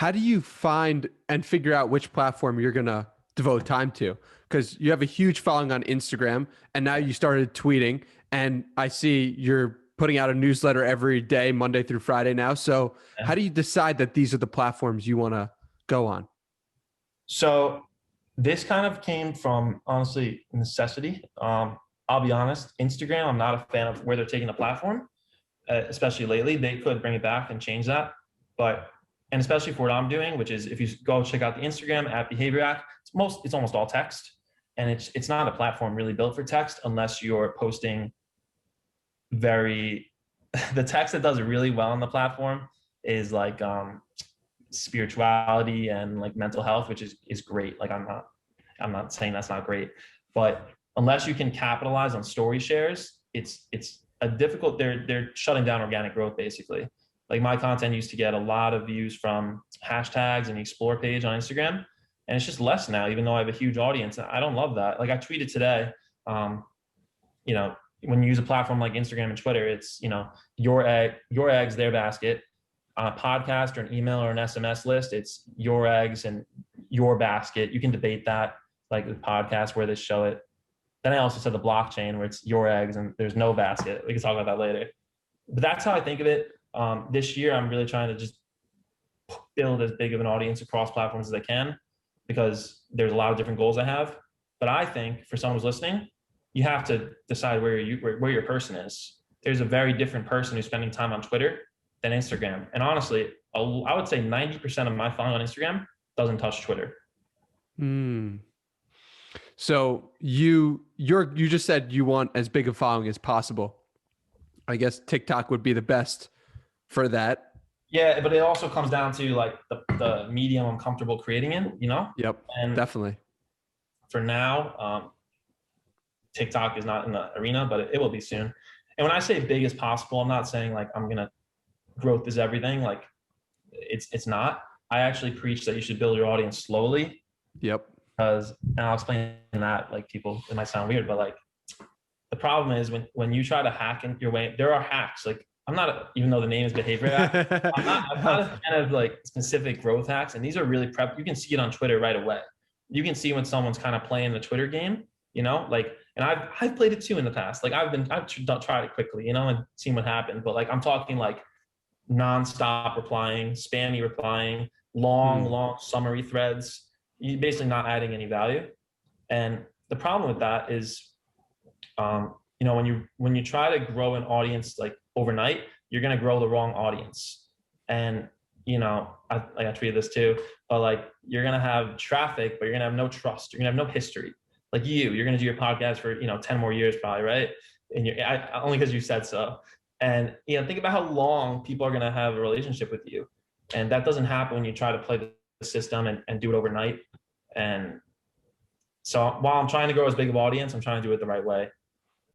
how do you find and figure out which platform you're going to devote time to? Because you have a huge following on Instagram and now you started tweeting, and I see you're putting out a newsletter every day, Monday through Friday now. So how do you decide that these are the platforms you want to go on? So this kind of came from, honestly, necessity. I'll be honest, Instagram, I'm not a fan of where they're taking the platform, especially lately. They could bring it back and change that. And especially for what I'm doing, which is if you go check out the Instagram at Behavior Hack, it's almost all text. And it's not a platform really built for text unless you're posting the text that does really well on the platform is like spirituality and like mental health, which is great. Like I'm not saying that's not great, but unless you can capitalize on story shares, it's a difficult, they're shutting down organic growth basically. Like my content used to get a lot of views from hashtags and the explore page on Instagram, and it's just less now, even though I have a huge audience. I don't love that. Like I tweeted today, you know, when you use a platform like Instagram and Twitter, it's, you know, your eggs, their basket. On a podcast or an email or an SMS list, it's your eggs and your basket. You can debate that, like the podcast where they show it. Then I also said the blockchain where it's your eggs and there's no basket. We can talk about that later. But that's how I think of it. This year, I'm really trying to just build as big of an audience across platforms as I can, because there's a lot of different goals I have. But I think for someone who's listening, you have to decide where your person is. There's a very different person who's spending time on Twitter than Instagram. And honestly, I would say 90% of my following on Instagram doesn't touch Twitter. So you just said you want as big a following as possible. I guess TikTok would be the best for that. Yeah, but it also comes down to like the medium I'm comfortable creating in, you know? Yep, and definitely. For now, TikTok is not in the arena, but it will be soon. And when I say big as possible, I'm not saying like I'm gonna growth is everything. Like it's not. I actually preach that you should build your audience slowly. Yep. Because, and I'll explain that, like people, it might sound weird, but like the problem is when you try to hack in your way, there are hacks. Like even though the name is Behavior Hack, I'm not a fan of like specific growth hacks. And these are really you can see it on Twitter right away. You can see when someone's kind of playing the Twitter game, you know, like, and I've played it too in the past. Like I've tried it quickly, you know, and seen what happened. But like, I'm talking like nonstop replying, spammy replying, long summary threads. You're basically not adding any value. And the problem with that is, you know, when you try to grow an audience like overnight, you're going to grow the wrong audience. And, you know, I tweeted this too, but like, you're going to have traffic, but you're going to have no trust. You're going to have no history. Like you're going to do your podcast for, you know, 10 more years probably, right? And only because you said so. And, you know, think about how long people are going to have a relationship with you. And that doesn't happen when you try to play the system and do it overnight. And so while I'm trying to grow as big of an audience, I'm trying to do it the right way.